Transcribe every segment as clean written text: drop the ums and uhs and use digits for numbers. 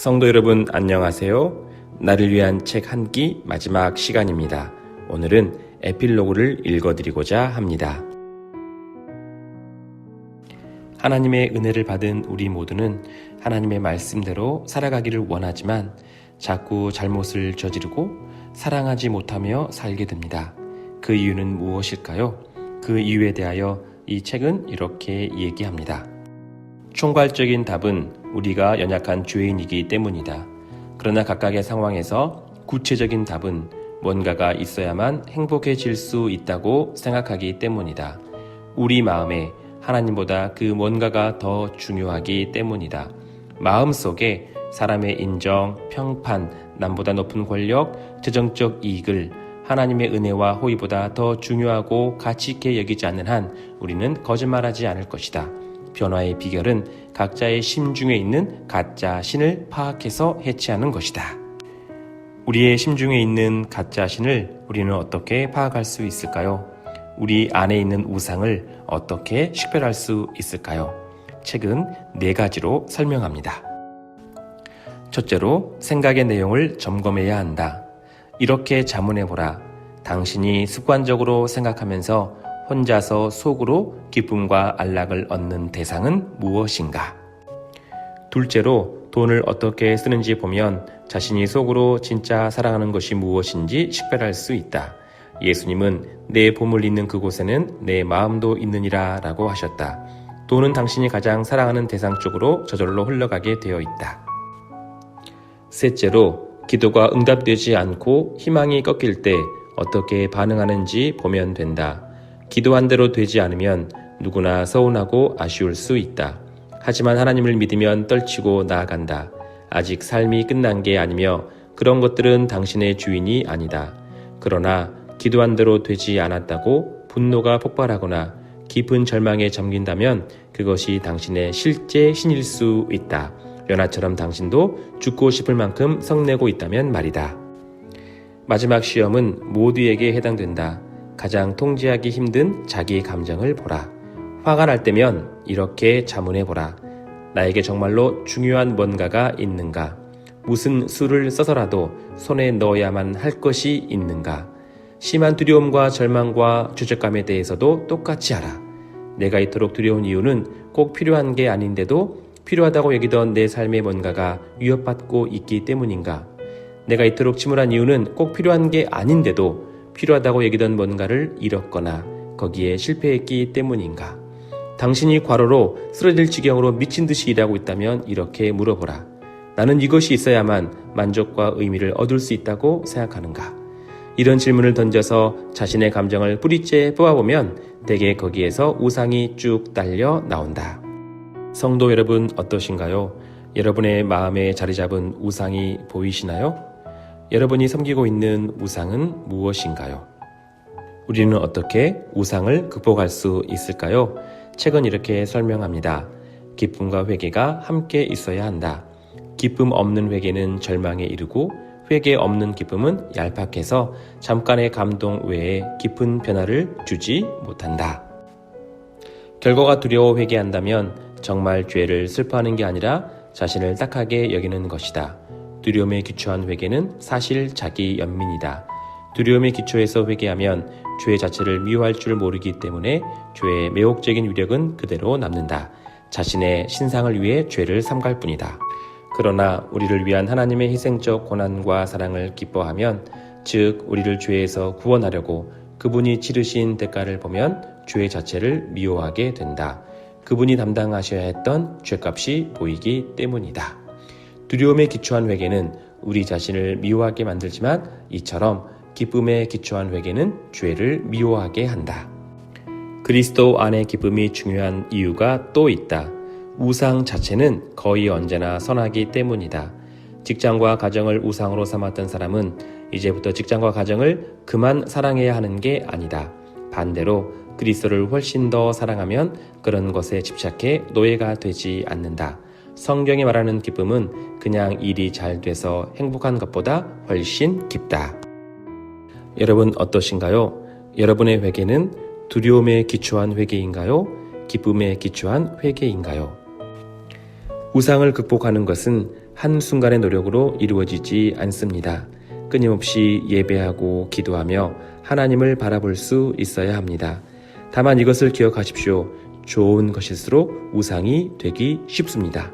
성도 여러분 안녕하세요. 나를 위한 책 한 끼 마지막 시간입니다. 오늘은 에필로그를 읽어드리고자 합니다. 하나님의 은혜를 받은 우리 모두는 하나님의 말씀대로 살아가기를 원하지만 자꾸 잘못을 저지르고 사랑하지 못하며 살게 됩니다. 그 이유는 무엇일까요? 그 이유에 대하여 이 책은 이렇게 얘기합니다. 총괄적인 답은 우리가 연약한 죄인이기 때문이다. 그러나 각각의 상황에서 구체적인 답은 뭔가가 있어야만 행복해질 수 있다고 생각하기 때문이다. 우리 마음에 하나님보다 그 뭔가가 더 중요하기 때문이다. 마음속에 사람의 인정, 평판, 남보다 높은 권력, 재정적 이익을 하나님의 은혜와 호의보다 더 중요하고 가치 있게 여기지 않는 한 우리는 거짓말하지 않을 것이다. 변화의 비결은 각자의 심중에 있는 가짜 신을 파악해서 해체하는 것이다. 우리의 심중에 있는 가짜 신을 우리는 어떻게 파악할 수 있을까요? 우리 안에 있는 우상을 어떻게 식별할 수 있을까요? 책은 4가지로 설명합니다. 첫째로 생각의 내용을 점검해야 한다. 이렇게 자문해보라. 당신이 습관적으로 생각하면서 혼자서 속으로 기쁨과 안락을 얻는 대상은 무엇인가? 둘째로 돈을 어떻게 쓰는지 보면 자신이 속으로 진짜 사랑하는 것이 무엇인지 식별할 수 있다. 예수님은 내 보물 있는 그곳에는 내 마음도 있느니라 라고 하셨다. 돈은 당신이 가장 사랑하는 대상 쪽으로 저절로 흘러가게 되어 있다. 셋째로 기도가 응답되지 않고 희망이 꺾일 때 어떻게 반응하는지 보면 된다. 기도한 대로 되지 않으면 누구나 서운하고 아쉬울 수 있다. 하지만 하나님을 믿으면 떨치고 나아간다. 아직 삶이 끝난 게 아니며 그런 것들은 당신의 주인이 아니다. 그러나 기도한 대로 되지 않았다고 분노가 폭발하거나 깊은 절망에 잠긴다면 그것이 당신의 실제 신일 수 있다. 요나처럼 당신도 죽고 싶을 만큼 성내고 있다면 말이다. 마지막 시험은 모두에게 해당된다. 가장 통제하기 힘든 자기 감정을 보라. 화가 날 때면 이렇게 자문해보라. 나에게 정말로 중요한 뭔가가 있는가? 무슨 수를 써서라도 손에 넣어야만 할 것이 있는가? 심한 두려움과 절망과 죄책감에 대해서도 똑같이 하라. 내가 이토록 두려운 이유는 꼭 필요한 게 아닌데도 필요하다고 여기던 내 삶의 뭔가가 위협받고 있기 때문인가? 내가 이토록 침울한 이유는 꼭 필요한 게 아닌데도 필요하다고 여기던 뭔가를 잃었거나 거기에 실패했기 때문인가? 당신이 과로로 쓰러질 지경으로 미친 듯이 일하고 있다면 이렇게 물어보라. 나는 이것이 있어야만 만족과 의미를 얻을 수 있다고 생각하는가? 이런 질문을 던져서 자신의 감정을 뿌리째 뽑아보면 대개 거기에서 우상이 쭉 딸려 나온다. 성도 여러분 어떠신가요? 여러분의 마음에 자리 잡은 우상이 보이시나요? 여러분이 섬기고 있는 우상은 무엇인가요? 우리는 어떻게 우상을 극복할 수 있을까요? 책은 이렇게 설명합니다. 기쁨과 회개가 함께 있어야 한다. 기쁨 없는 회개는 절망에 이르고 회개 없는 기쁨은 얄팍해서 잠깐의 감동 외에 깊은 변화를 주지 못한다. 결과가 두려워 회개한다면 정말 죄를 슬퍼하는 게 아니라 자신을 딱하게 여기는 것이다. 두려움에 기초한 회개는 사실 자기 연민이다. 두려움의 기초에서 회개하면 죄 자체를 미워할 줄 모르기 때문에 죄의 매혹적인 위력은 그대로 남는다. 자신의 신상을 위해 죄를 삼갈 뿐이다. 그러나 우리를 위한 하나님의 희생적 고난과 사랑을 기뻐하면, 즉 우리를 죄에서 구원하려고 그분이 치르신 대가를 보면 죄 자체를 미워하게 된다. 그분이 담당하셔야 했던 죄값이 보이기 때문이다. 두려움에 기초한 회개는 우리 자신을 미워하게 만들지만 이처럼 기쁨에 기초한 회개는 죄를 미워하게 한다. 그리스도 안의 기쁨이 중요한 이유가 또 있다. 우상 자체는 거의 언제나 선하기 때문이다. 직장과 가정을 우상으로 삼았던 사람은 이제부터 직장과 가정을 그만 사랑해야 하는 게 아니다. 반대로 그리스도를 훨씬 더 사랑하면 그런 것에 집착해 노예가 되지 않는다. 성경이 말하는 기쁨은 그냥 일이 잘 돼서 행복한 것보다 훨씬 깊다. 여러분 어떠신가요? 여러분의 회개는 두려움에 기초한 회개인가요? 기쁨에 기초한 회개인가요? 우상을 극복하는 것은 한순간의 노력으로 이루어지지 않습니다. 끊임없이 예배하고 기도하며 하나님을 바라볼 수 있어야 합니다. 다만 이것을 기억하십시오. 좋은 것일수록 우상이 되기 쉽습니다.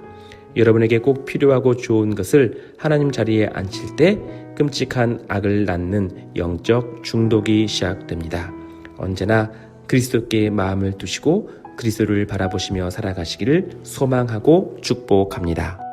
여러분에게 꼭 필요하고 좋은 것을 하나님 자리에 앉힐 때 끔찍한 악을 낳는 영적 중독이 시작됩니다. 언제나 그리스도께 마음을 두시고 그리스도를 바라보시며 살아가시기를 소망하고 축복합니다.